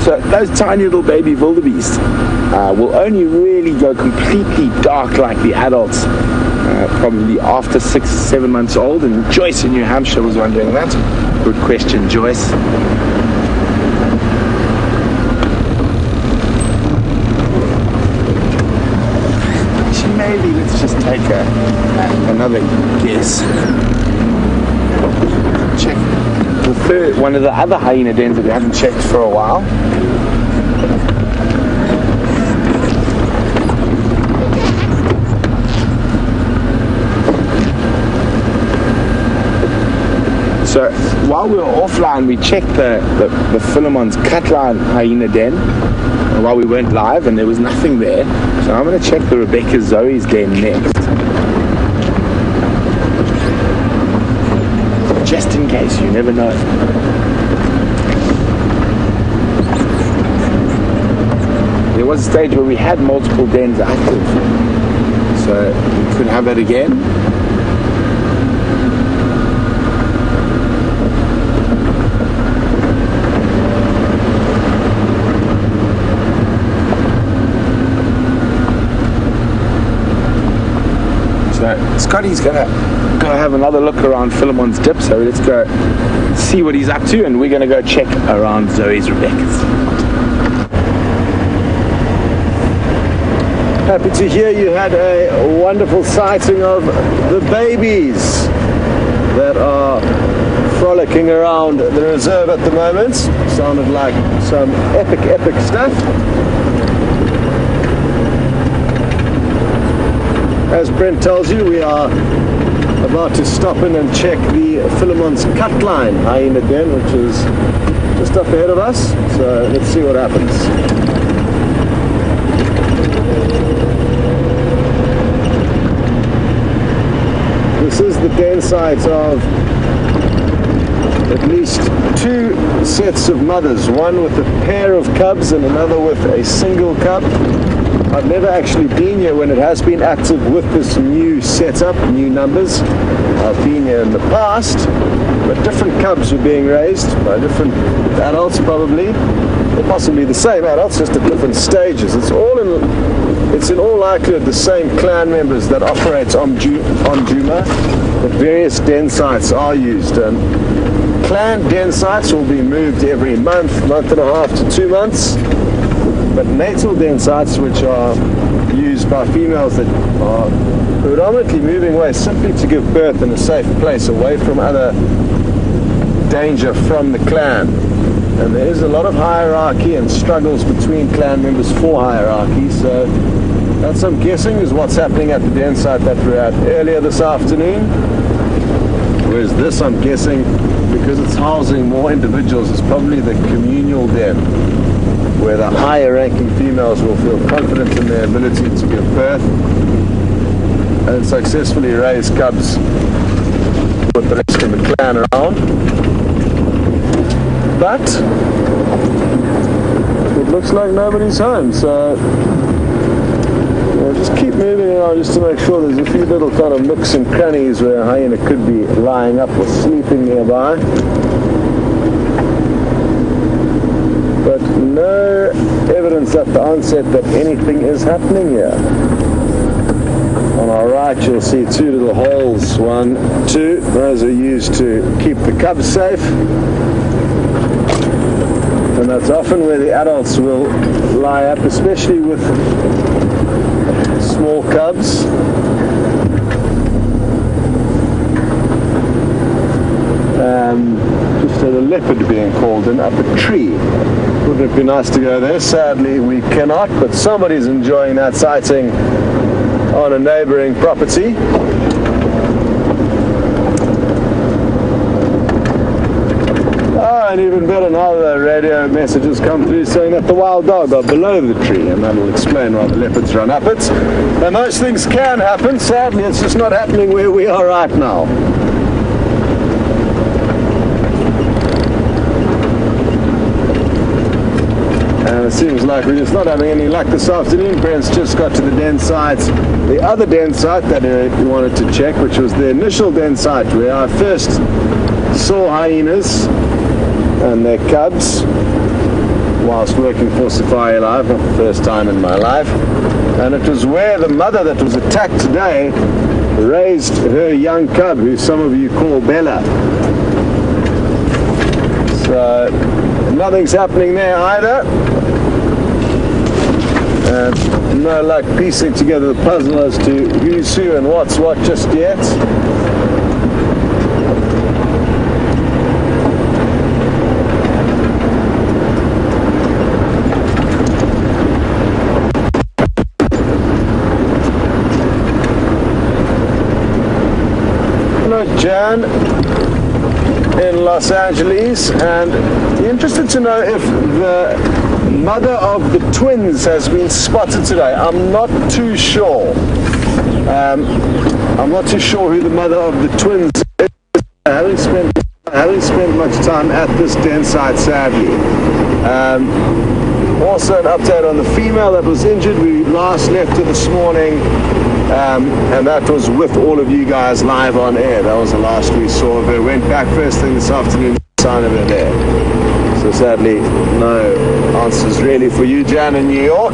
So those tiny little baby wildebeest will only really go completely dark like the adults probably after 6-7 months old. And Joyce in New Hampshire was wondering that. Good question, Joyce. Actually, maybe let's just take another guess. Check one of the other hyena dens that we haven't checked for a while. So while we were offline, we checked the Philemon's Cutline hyena den while we weren't live, and there was nothing there. So I'm going to check the Rebecca Zoe's den next, just in case. You never know. There was a stage where we had multiple dens active, so we could have it again. Scotty's gonna go have another look around Philemon's dip, so let's go see what he's up to, and we're gonna go check around Zoe's Rebecca's. Happy to hear you had a wonderful sighting of the babies that are frolicking around the reserve at the moment. Sounded like some epic stuff. As Brent tells you, we are about to stop in and check the Philemon's Cutline hyena den, which is just up ahead of us. So let's see what happens. This is the den site of at least 2 sets of mothers, one with a pair of cubs and another with a single cub. I've never actually been here when it has been active with this new setup, new numbers. I've been here in the past, but different cubs were being raised by different adults probably, or possibly the same adults, just at different stages. It's in all likelihood the same clan members that operate on Djuma, but various den sites are used. Clan den sites will be moved every month and a half to 2 months. But natal den sites, which are used by females that are predominantly moving away simply to give birth in a safe place away from other danger from the clan. And there is a lot of hierarchy and struggles between clan members for hierarchy, so that's, I'm guessing, is what's happening at the den site that we're at earlier this afternoon. Whereas this, I'm guessing, because it's housing more individuals, is probably the communal den, where the higher ranking females will feel confident in their ability to give birth and successfully raise cubs with the rest of the clan around. But it looks like nobody's home, so we'll just keep moving around just to make sure there's a few little kind of nooks and crannies where a hyena could be lying up or sleeping nearby. But no evidence at the onset that anything is happening here. On our right you'll see 2 little holes, 1, 2, those are used to keep the cubs safe. And that's often where the adults will lie up, especially with small cubs. Just had a leopard being called in up a tree. Wouldn't it be nice to go there? Sadly we cannot, but somebody's enjoying that sighting on a neighboring property. And even better now, the radio messages come through saying that the wild dog are below the tree, and that will explain why the leopards run up it. And those things can happen. Sadly, it's just not happening where we are right now. And it seems like we're just not having any luck this afternoon. Brent's just got to the den site, the other den site that he wanted to check, which was the initial den site where I first saw hyenas and their cubs whilst working for Safari Live, not the first time in my life. And it was where the mother that was attacked today raised her young cub, who some of you call Bella. So nothing's happening there either, and no luck piecing together the puzzle as to who's who and what's what just yet. Jan in Los Angeles, and interested to know if the mother of the twins has been spotted today. I'm not too sure. I'm not too sure who the mother of the twins is. I haven't spent much time at this den site, sadly. Also an update on the female that was injured. We last left her this morning, and that was with all of you guys live on air. That was the last we saw of her. Went back first thing this afternoon, sign of her there. So sadly, no answers really for you, Jan, in New York.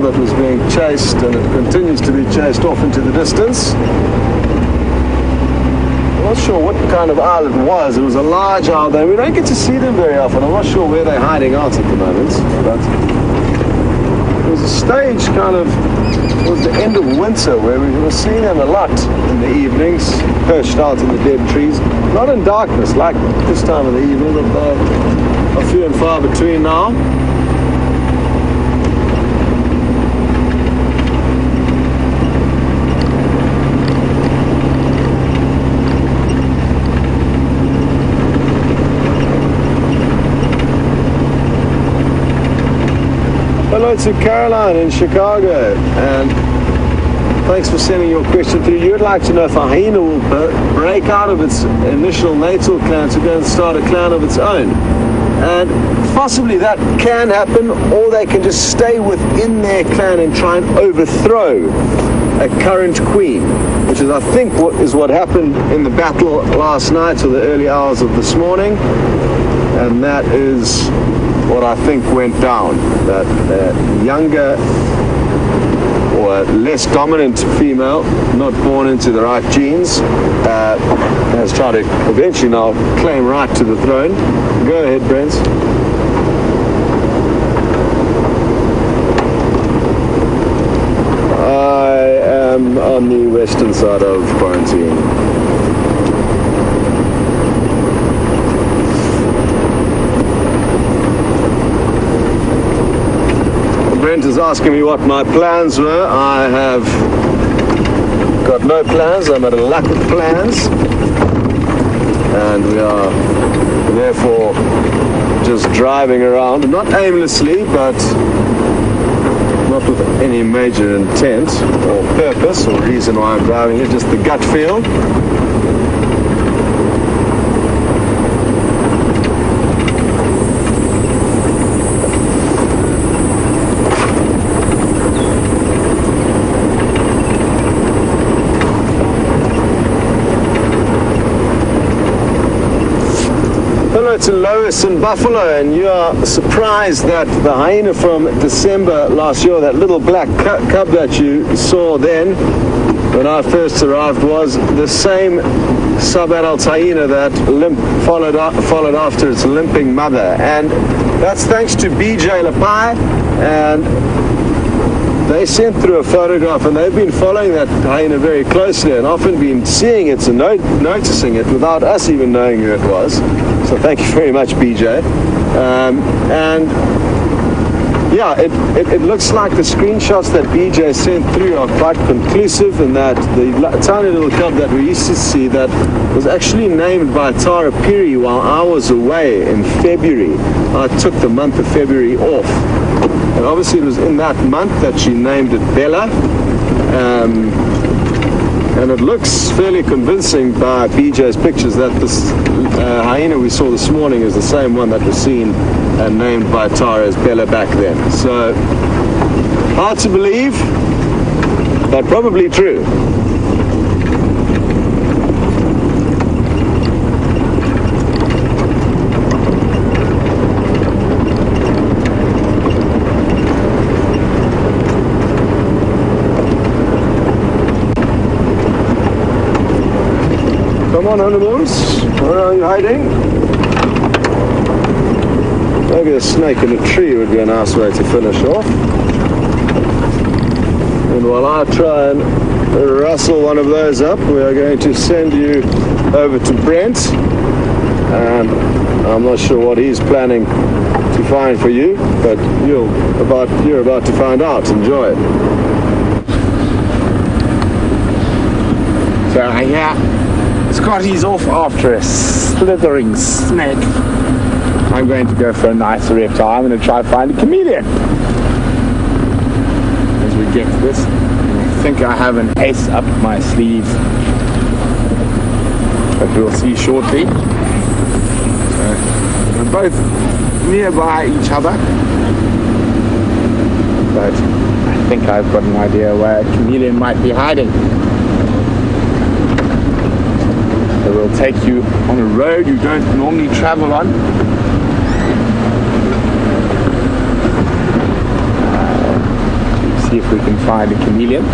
That was being chased, and it continues to be chased off into the distance. I'm not sure what kind of owl it was. It was a large owl, though. We don't get to see them very often. I'm not sure where they're hiding out at the moment, but it was a stage kind of towards the end of winter where we were seeing them a lot in the evenings, perched out in the dead trees. Not in darkness, like the this time of the evening, but they're few and far between now. Hello to Caroline in Chicago, and thanks for sending your question through. You'd like to know if a hyena will break out of its initial natal clan to go and start a clan of its own. And possibly that can happen, or they can just stay within their clan and try and overthrow a current queen, which is, I think, what happened in the battle last night or the early hours of this morning. And that is what I think went down. That younger or less dominant female, not born into the right genes, has tried to eventually now claim right to the throne. Go ahead, Brent. I am on the western side of quarantine. Brent is asking me what my plans were. I have got no plans. I'm at a lack of plans. And we are therefore just driving around, not aimlessly, but not with any major intent or purpose or reason why I'm driving it, just the gut feel. To Lois in Buffalo, and you are surprised that the hyena from December last year, that little black cub that you saw then when I first arrived, was the same sub-adult hyena that followed after its limping mother. And that's thanks to BJ Lapai, and they sent through a photograph, and they've been following that hyena very closely and often been seeing it and noticing it without us even knowing who it was. So thank you very much, BJ. And yeah, it looks like the screenshots that BJ sent through are quite conclusive, and that the tiny little cub that we used to see that was actually named by Tara Piri while I was away in February. I took the month of February off. And obviously it was in that month that she named it Bella. And it looks fairly convincing by BJ's pictures that this hyena we saw this morning is the same one that was seen and named by Tara as Bella back then. So, hard to believe, but probably true. Come on, animals. Where are you hiding? Maybe a snake in a tree would be a nice way to finish off. And while I try and rustle one of those up, we are going to send you over to Brent. And I'm not sure what he's planning to find for you, but you're about to find out. Enjoy it. So yeah, Scotty's off after a slithering snake. I'm going to go for a nice reptile. I'm going to try to find a chameleon. As we get to this, I think I have an ace up my sleeve, but we'll see shortly. So we're both nearby each other, but I think I've got an idea where a chameleon might be hiding. So we'll take you on a road you don't normally travel on. See if we can find a chameleon.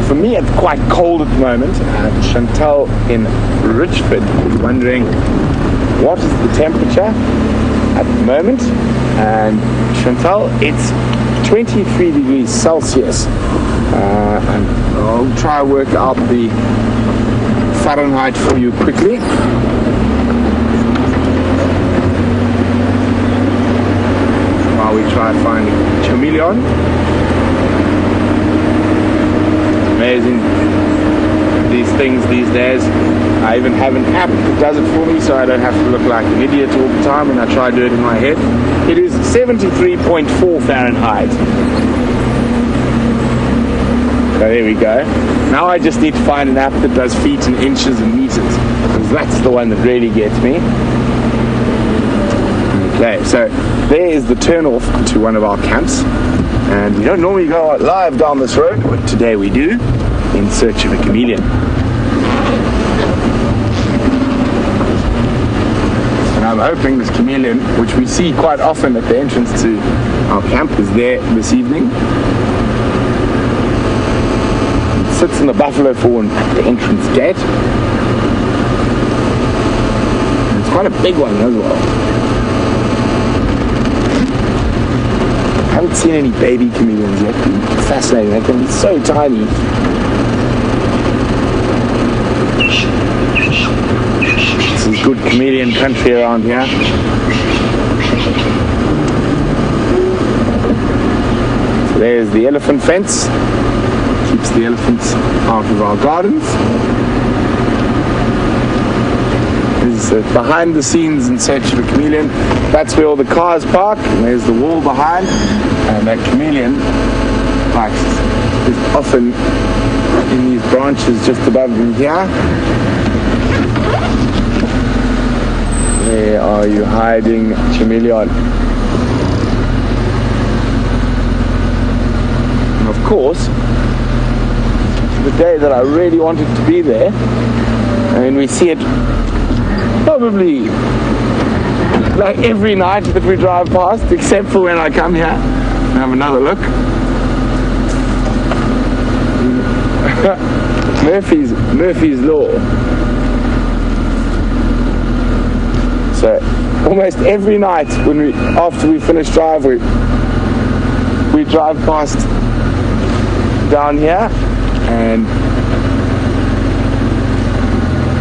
For me, it's quite cold at the moment. Chantal in Richford is wondering what is the temperature at the moment. And Chantal, it's 23 degrees Celsius. And I'll try to work out the Fahrenheit for you quickly. While we try to find chameleon. Amazing, these things these days. I even have an app that does it for me, so I don't have to look like an idiot all the time when I try to do it in my head. It is 73.4 Fahrenheit. So there we go. Now I just need to find an app that does feet and inches and meters, because that's the one that really gets me. Okay, so there is the turn off to one of our camps. And we don't normally go live down this road, but today we do, in search of a chameleon. And I'm hoping this chameleon, which we see quite often at the entrance to our camp, is there this evening. It sits in the buffalo fawn at the entrance gate. And it's quite a big one as well. I haven't seen any baby chameleons yet. It's fascinating. They can be so tiny. This is good chameleon country around here. So there's the elephant fence. Keeps the elephants out of our gardens. This is behind the scenes in search of a chameleon. That's where all the cars park, and there's the wall behind, and that chameleon is often in these branches just above me here. Where are you hiding, chameleon? And of course, the day that I really wanted to be there, and we see it probably like every night that we drive past, except for when I come here and have another look. Murphy's Law. So almost every night after we finish drive, we drive past down here, and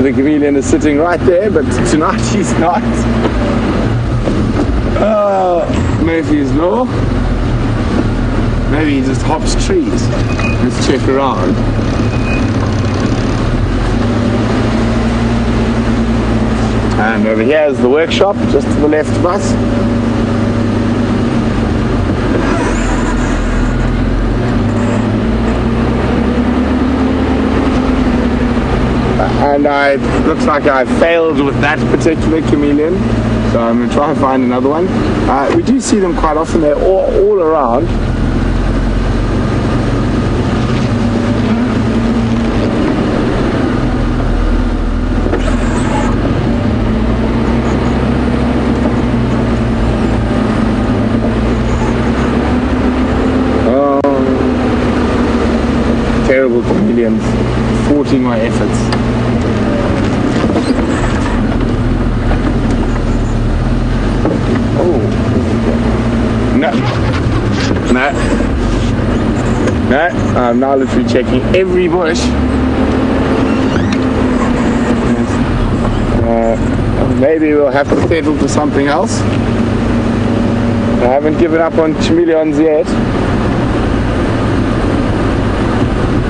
the chameleon is sitting right there, but tonight he's not. Murphy's Law. Maybe he just hops trees. Let's check around. And over here is the workshop, just to the left of us. And looks like I failed with that particular chameleon, so I'm going to try and find another one. We do see them quite often. They're all around. Terrible chameleons thwarting my efforts. No, I'm now literally checking every bush. Maybe we'll have to settle for something else. I haven't given up on chameleons yet.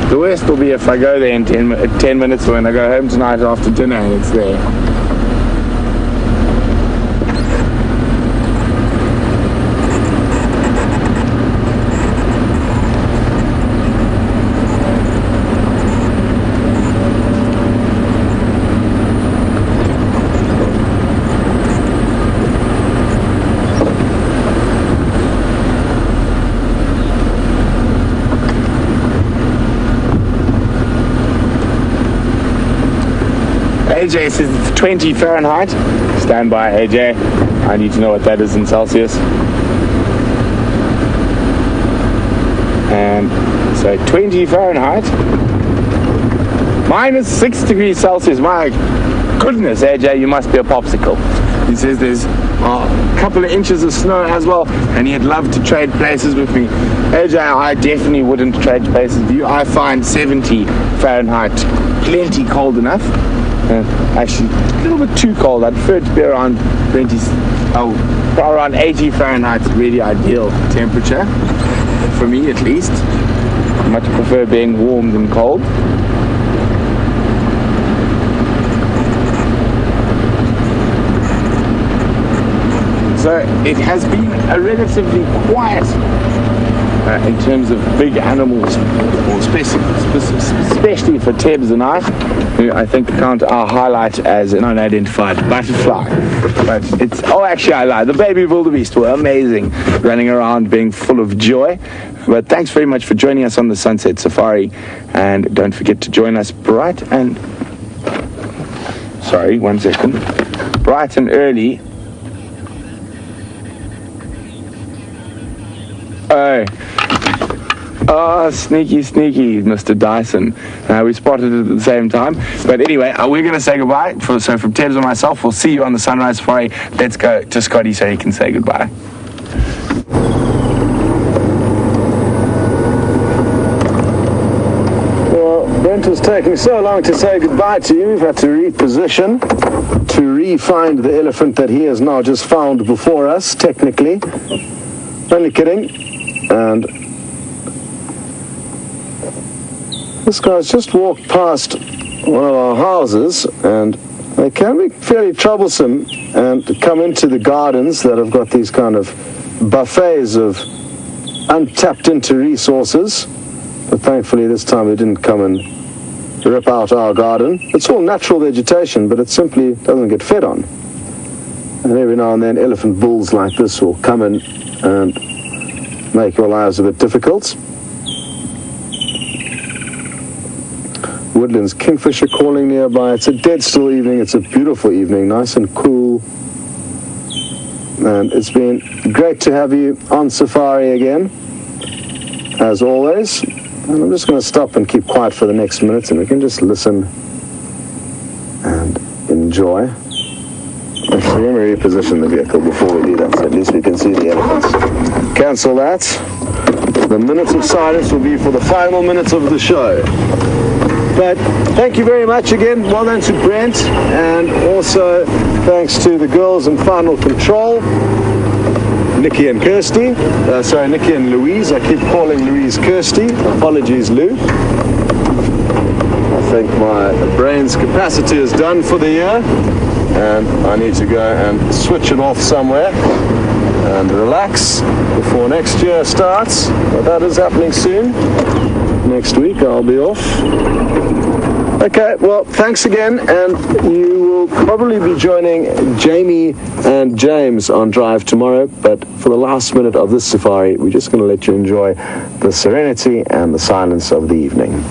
The worst will be if I go there in 10 minutes, or when I go home tonight after dinner and it's there. AJ says it's 20 Fahrenheit. Stand by, AJ. I need to know what that is in Celsius. And So 20 Fahrenheit. Minus 6 degrees Celsius. My goodness, AJ, you must be a popsicle. He says there's a couple of inches of snow as well, and he'd love to trade places with me. AJ, I definitely wouldn't trade places with you. I find 70 Fahrenheit plenty cold enough. Actually, a little bit too cold. I'd prefer it to be around around 80 Fahrenheit is really ideal temperature, for me at least. I much prefer being warm than cold. So it has been a relatively quiet in terms of big animals, or especially for Tebs and I, who I think count our highlight as an unidentified butterfly. But actually I lied. The baby wildebeest were amazing, running around being full of joy. But thanks very much for joining us on the Sunset Safari, and don't forget to join us bright and early. Oh, sneaky, Mr. Dyson. We spotted it at the same time. But anyway, we're going to say goodbye. So from Tebs and myself, we'll see you on the Sunrise Safari. Let's go to Scotty so he can say goodbye. Well, Brent was taking so long to say goodbye to you. We've had to reposition to re-find the elephant that he has now just found before us, technically. Only kidding. And this guy's just walked past one of our houses, and they can be fairly troublesome and come into the gardens that have got these kind of buffets of untapped into resources. But thankfully this time they didn't come and rip out our garden. It's all natural vegetation, but it simply doesn't get fed on. And every now and then elephant bulls like this will come in and make your lives a bit difficult. Woodlands kingfisher calling nearby. It's a dead still evening. It's a beautiful evening, nice and cool. And it's been great to have you on safari again, as always. And I'm just going to stop and keep quiet for the next minute, and we can just listen and enjoy. Actually, let me reposition the vehicle before we do that, so at least we can see the elephants. Cancel that. The minutes of silence will be for the final minutes of the show. But thank you very much again. Well done to Brent, and also thanks to the girls in Final Control, Nikki and Kirsty. Nikki and Louise. I keep calling Louise Kirsty. Apologies, Lou. I think my brain's capacity is done for the year, and I need to go and switch it off somewhere and relax before next year starts. But that is happening soon. Next week I'll be off. Okay, well, thanks again, and you will probably be joining Jamie and James on Drive tomorrow, but for the last minute of this safari, we're just going to let you enjoy the serenity and the silence of the evening.